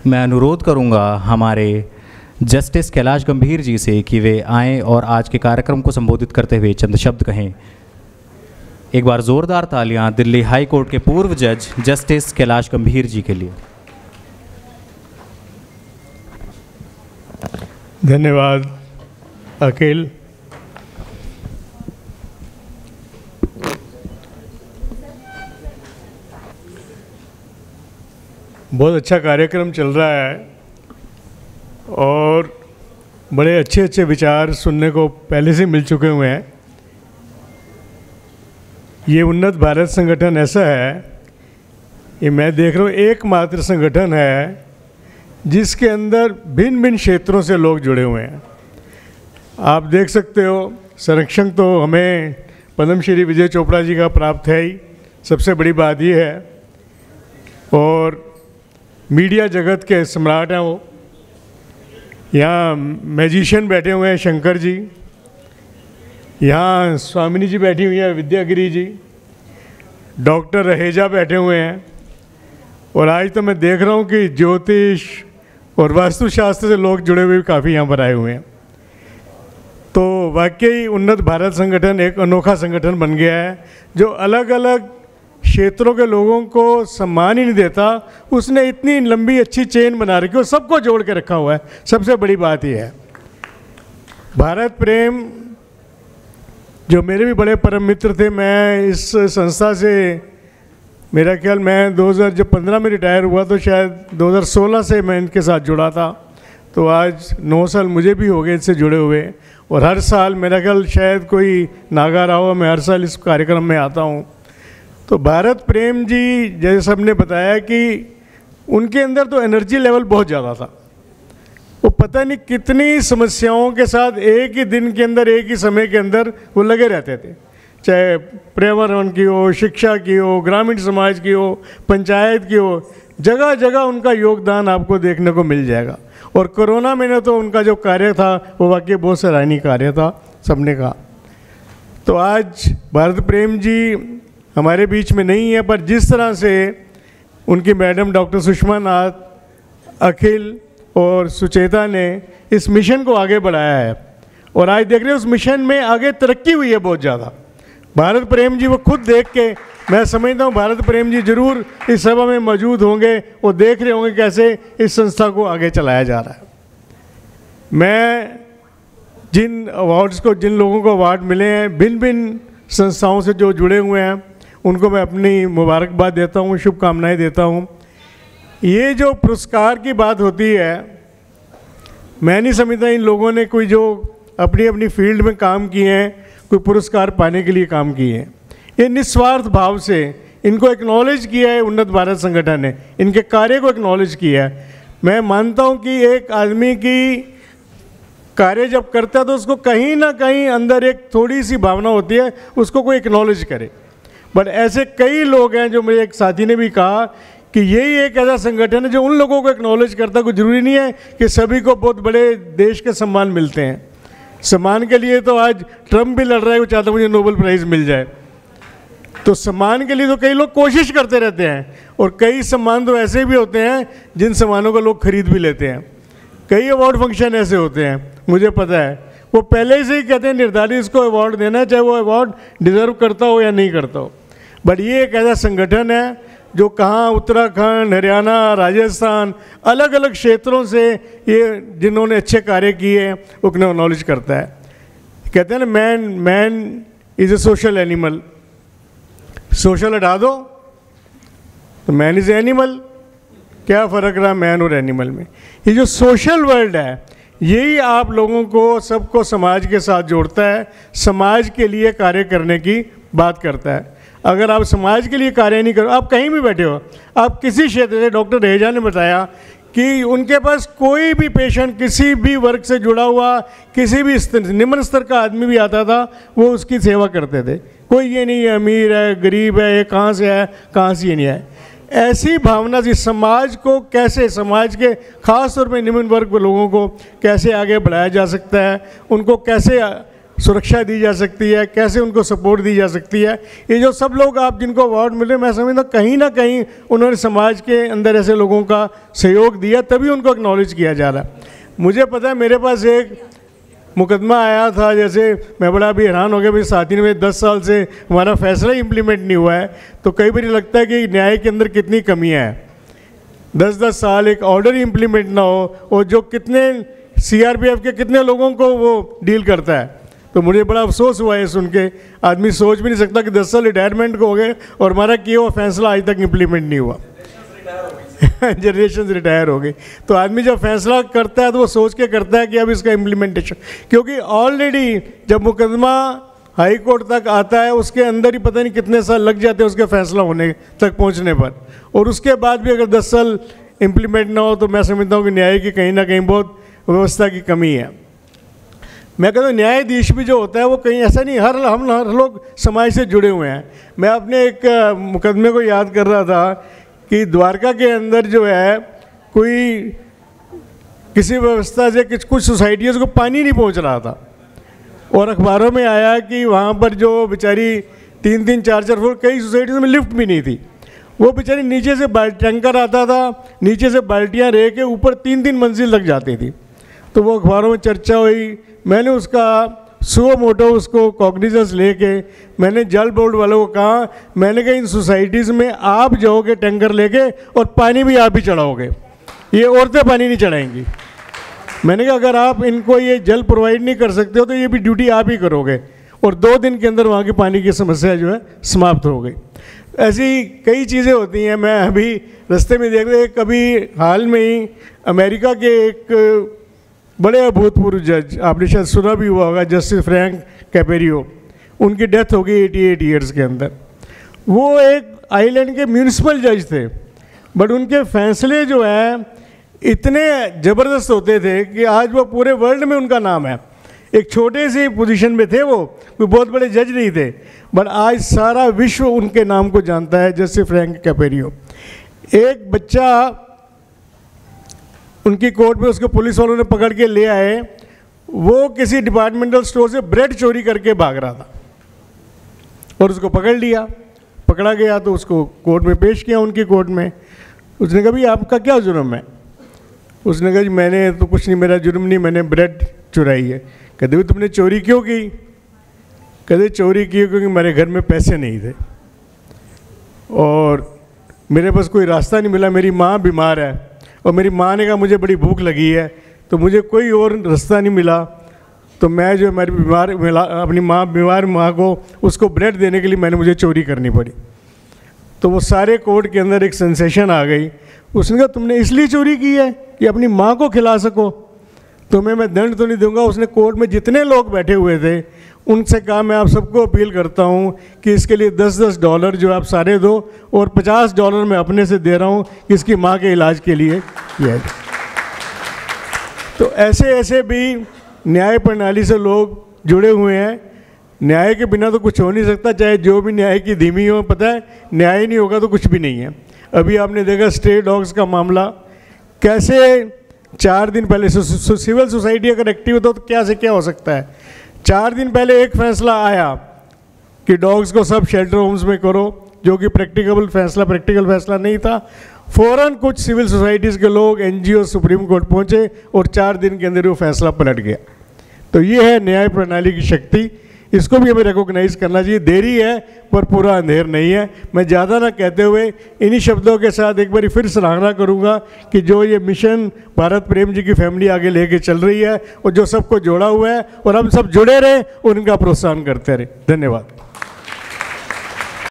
मैं अनुरोध करूंगा हमारे जस्टिस कैलाश गंभीर जी से कि वे आएं और आज के कार्यक्रम को संबोधित करते हुए चंद शब्द कहें। एक बार ज़ोरदार तालियां दिल्ली हाई कोर्ट के पूर्व जज जस्टिस कैलाश गंभीर जी के लिए। धन्यवाद अखिल। बहुत अच्छा कार्यक्रम चल रहा है और बड़े अच्छे अच्छे विचार सुनने को पहले से मिल चुके हुए हैं। ये उन्नत भारत संगठन ऐसा है, ये मैं देख रहा हूँ एकमात्र संगठन है जिसके अंदर भिन्न भिन्न क्षेत्रों से लोग जुड़े हुए हैं। आप देख सकते हो, संरक्षण तो हमें पद्मश्री विजय चोपड़ा जी का प्राप्त है ही, सबसे बड़ी बात ये है। और मीडिया जगत के सम्राट हैं वो। यहाँ मैजिशियन बैठे हुए हैं शंकर जी, यहाँ स्वामिनी जी बैठी हुई हैं विद्यागिरी जी, डॉक्टर रहेजा बैठे हुए हैं। और आज तो मैं देख रहा हूँ कि ज्योतिष और वास्तुशास्त्र से लोग जुड़े हुए काफ़ी यहाँ पर आए हुए हैं। तो वाकई उन्नत भारत संगठन एक अनोखा संगठन बन गया है जो अलग अलग क्षेत्रों के लोगों को सम्मान ही नहीं देता, उसने इतनी लंबी अच्छी चेन बना रखी और सबको जोड़ के रखा हुआ है। सबसे बड़ी बात यह है भारत प्रेम, जो मेरे भी बड़े परम मित्र थे। मैं इस संस्था से मेरा ख्याल मैं 2015 में रिटायर हुआ तो शायद 2016 से मैं इनके साथ जुड़ा था। तो आज 9 साल मुझे भी हो गए इससे जुड़े हुए। और हर साल मेरा ख्याल शायद कोई नागा रहा हो, मैं हर साल इस कार्यक्रम में आता हूँ। तो भारत प्रेम जी जैसे सबने बताया कि उनके अंदर तो एनर्जी लेवल बहुत ज़्यादा था। वो पता नहीं कितनी समस्याओं के साथ एक ही दिन के अंदर, एक ही समय के अंदर वो लगे रहते थे, चाहे पर्यावरण की हो, शिक्षा की हो, ग्रामीण समाज की हो, पंचायत की हो, जगह जगह उनका योगदान आपको देखने को मिल जाएगा। और कोरोना में तो उनका जो कार्य था वो वाकई बहुत सराहनीय कार्य था, सबने कहा। तो आज भारत प्रेम जी हमारे बीच में नहीं है, पर जिस तरह से उनकी मैडम डॉक्टर सुषमा नाथ, अखिल और सुचेता ने इस मिशन को आगे बढ़ाया है और आज देख रहे हैं उस मिशन में आगे तरक्की हुई है बहुत ज़्यादा। भारत प्रेम जी वो खुद देख के मैं समझता हूँ भारत प्रेम जी जरूर इस सभा में मौजूद होंगे और देख रहे होंगे कैसे इस संस्था को आगे चलाया जा रहा है। मैं जिन अवार्ड्स को, जिन लोगों को अवार्ड मिले हैं भिन्न भिन्न संस्थाओं से जो जुड़े हुए हैं, उनको मैं अपनी मुबारकबाद देता हूँ, शुभकामनाएं देता हूँ। ये जो पुरस्कार की बात होती है, मैं नहीं समझता इन लोगों ने कोई जो अपनी अपनी फील्ड में काम किए हैं कोई पुरस्कार पाने के लिए काम किए हैं। ये निस्वार्थ भाव से इनको एक्नॉलेज किया है उन्नत भारत संगठन ने, इनके कार्य को एक्नॉलेज किया है। मैं मानता हूँ कि एक आदमी की कार्य जब करता है तो उसको कहीं ना कहीं अंदर एक थोड़ी सी भावना होती है, उसको कोई एक्नॉलेज करे। बट ऐसे कई लोग हैं, जो मेरे एक साथी ने भी कहा कि यही एक ऐसा संगठन है जो उन लोगों को एक्नॉलेज करता है। कोई ज़रूरी नहीं है कि सभी को बहुत बड़े देश के सम्मान मिलते हैं। सम्मान के लिए तो आज ट्रम्प भी लड़ रहा है, वो चाहता मुझे नोबेल प्राइज़ मिल जाए। तो सम्मान के लिए तो कई लोग कोशिश करते रहते हैं और कई सम्मान तो ऐसे भी होते हैं जिन सम्मानों को लोग खरीद भी लेते हैं। कई अवार्ड फंक्शन ऐसे होते हैं, मुझे पता है, वो पहले से ही कहते हैं निर्धारित इसको अवार्ड देना है, चाहे वो अवार्ड डिज़र्व करता हो या नहीं करता हो। बट ये एक ऐसा संगठन है जो कहाँ उत्तराखंड, हरियाणा, राजस्थान, अलग अलग क्षेत्रों से ये जिन्होंने अच्छे कार्य किए हैं उनको नॉलेज करता है। कहते हैं ना man is a social animal. Social हटा दो तो मैन इज़ एनिमल, क्या फ़र्क रहा मैन और एनिमल में। ये जो सोशल वर्ल्ड है यही आप लोगों को, सबको समाज के साथ जोड़ता है, समाज के लिए कार्य करने की बात करता है। अगर आप समाज के लिए कार्य नहीं करो, आप कहीं भी बैठे हो, आप किसी क्षेत्र से, डॉक्टर रहेजा ने बताया कि उनके पास कोई भी पेशेंट किसी भी वर्ग से जुड़ा हुआ, किसी भी निम्न स्तर का आदमी भी आता था, वो उसकी सेवा करते थे। कोई ये नहीं है अमीर है, गरीब है, ये कहाँ से है, कहाँ से ये नहीं है। ऐसी भावना से समाज को कैसे, समाज के खास तौर पे निम्न वर्ग के लोगों को कैसे आगे बढ़ाया जा सकता है, उनको कैसे सुरक्षा दी जा सकती है, कैसे उनको सपोर्ट दी जा सकती है। ये जो सब लोग आप जिनको अवार्ड मिल रहे हैं, मैं समझता हूँ कहीं ना कहीं उन्होंने समाज के अंदर ऐसे लोगों का सहयोग दिया, तभी उनको एक्नॉलेज किया जा रहा है। मुझे पता है मेरे पास एक मुकदमा आया था, जैसे मैं बड़ा अभी हैरान हो गया, मेरे साथी ने 10 साल से हमारा फैसला इम्प्लीमेंट नहीं हुआ है। तो कई बार लगता है कि न्याय के अंदर कितनी कमियाँ हैं, 10-10 साल एक ऑर्डर इम्प्लीमेंट ना हो, और जो कितने CRPF के कितने लोगों को वो डील करता है। तो मुझे बड़ा अफसोस हुआ है सुन के। आदमी सोच भी नहीं सकता कि 10 साल रिटायरमेंट को हो गए और हमारा किया हुआ फैसला आज तक इम्प्लीमेंट नहीं हुआ। जनरेशन रिटायर हो गई। तो आदमी जब फैसला करता है तो वो सोच के करता है कि अब इसका इम्प्लीमेंटेशन, क्योंकि ऑलरेडी जब मुकदमा हाई कोर्ट तक आता है उसके अंदर ही पता नहीं कितने साल लग जाते हैं उसके फैसला होने तक पहुंचने पर, और उसके बाद भी अगर 10 साल इम्प्लीमेंट ना हो तो मैं समझता हूँ कि न्याय की कहीं ना कहीं बहुत व्यवस्था की कमी है। मैं कहता हूँ न्यायाधीश भी जो होता है वो कहीं ऐसा नहीं, हर लोग समाज से जुड़े हुए हैं। मैं अपने एक मुकदमे को याद कर रहा था कि द्वारका के अंदर जो है कोई किसी व्यवस्था से कुछ सोसाइटियों को पानी नहीं पहुंच रहा था, और अखबारों में आया कि वहाँ पर जो बेचारी 3-3, 4-4 फुट कई सोसाइटीज़ में लिफ्ट भी नहीं थी, वो बेचारी नीचे से टैंकर आता था, नीचे से बाल्टियाँ रह के ऊपर 3-3 मंजिल लग जाती थी। तो वो अखबारों में चर्चा हुई। मैंने उसका सुओ मोटो उसको कॉग्निजेंस लेके मैंने जल बोर्ड वालों को कहा, मैंने कहा इन सोसाइटीज़ में आप जाओगे टैंकर लेके और पानी भी आप ही चढ़ाओगे, ये औरतें पानी नहीं चढ़ाएंगी। मैंने कहा अगर आप इनको ये जल प्रोवाइड नहीं कर सकते हो तो ये भी ड्यूटी आप ही करोगे, और 2 दिन के अंदर वहाँ की पानी की समस्या जो है समाप्त हो गई। ऐसी कई चीज़ें होती हैं। मैं अभी रास्ते में देख रहे, कभी हाल में ही अमेरिका के एक बड़े अभूतपूर्व जज, आपने शायद सुना भी हुआ होगा, जस्टिस फ्रैंक कैपेरियो, उनकी डेथ हो गई 88 ईयर्स के अंदर। वो एक आइलैंड के म्यूनिसिपल जज थे, बट उनके फैसले जो है इतने ज़बरदस्त होते थे कि आज वो पूरे वर्ल्ड में उनका नाम है। एक छोटे से पोजीशन में थे वो, कोई बहुत बड़े जज नहीं थे, बट आज सारा विश्व उनके नाम को जानता है, जस्टिस फ्रैंक कैपेरियो। एक बच्चा उनकी कोर्ट में उसको पुलिस वालों ने पकड़ के ले आए, वो किसी डिपार्टमेंटल स्टोर से ब्रेड चोरी करके भाग रहा था और उसको पकड़ लिया। पकड़ा गया तो उसको कोर्ट में पेश किया, उनकी कोर्ट में। उसने कहा भाई आपका क्या जुर्म है? उसने कहा जी मैंने तो कुछ नहीं, मेरा जुर्म नहीं, मैंने ब्रेड चुराई है। कहते भाई तुमने चोरी क्यों की? कहते चोरी की क्योंकि मेरे घर में पैसे नहीं थे और मेरे पास कोई रास्ता नहीं मिला, मेरी माँ बीमार है और मेरी माँ ने कहा मुझे बड़ी भूख लगी है, तो मुझे कोई और रास्ता नहीं मिला, तो मैं जो मेरी अपनी माँ बीमार माँ को उसको ब्रेड देने के लिए मुझे चोरी करनी पड़ी। तो वो सारे कोर्ट के अंदर एक सेंसेशन आ गई। उसने कहा तुमने इसलिए चोरी की है कि अपनी माँ को खिला सको, तुम्हें मैं दंड तो नहीं दूंगा। उसने कोर्ट में जितने लोग बैठे हुए थे उनसे कहा मैं आप सबको अपील करता हूँ कि इसके लिए $10 जो आप सारे दो और $50 मैं अपने से दे रहा हूँ कि इसकी माँ के इलाज के लिए किया जाए। तो ऐसे ऐसे भी न्याय प्रणाली से लोग जुड़े हुए हैं। न्याय के बिना तो कुछ हो नहीं सकता, चाहे जो भी न्याय की धीमी हो। पता है न्याय नहीं होगा तो कुछ भी नहीं है। अभी आपने देखा स्ट्रे डॉग्स का मामला, कैसे 4 दिन पहले सिविल सोसाइटी अगर एक्टिव होता तो क्या से क्या हो सकता है। 4 दिन पहले एक फैसला आया कि डॉग्स को सब शेल्टर होम्स में करो, जो कि प्रैक्टिकल फैसला नहीं था। फ़ौरन कुछ सिविल सोसाइटीज़ के लोग NGO सुप्रीम कोर्ट पहुंचे और 4 दिन के अंदर वो फैसला पलट गया। तो ये है न्याय प्रणाली की शक्ति, इसको भी हमें रिकॉग्नाइज करना चाहिए। देरी है पर पूरा अंधेर नहीं है। मैं ज़्यादा ना कहते हुए इन्हीं शब्दों के साथ एक बार फिर सराहना करूंगा कि जो ये मिशन भारत प्रेम जी की फैमिली आगे लेके चल रही है और जो सबको जोड़ा हुआ है, और हम सब जुड़े रहें और इनका प्रोत्साहन करते रहें। धन्यवाद।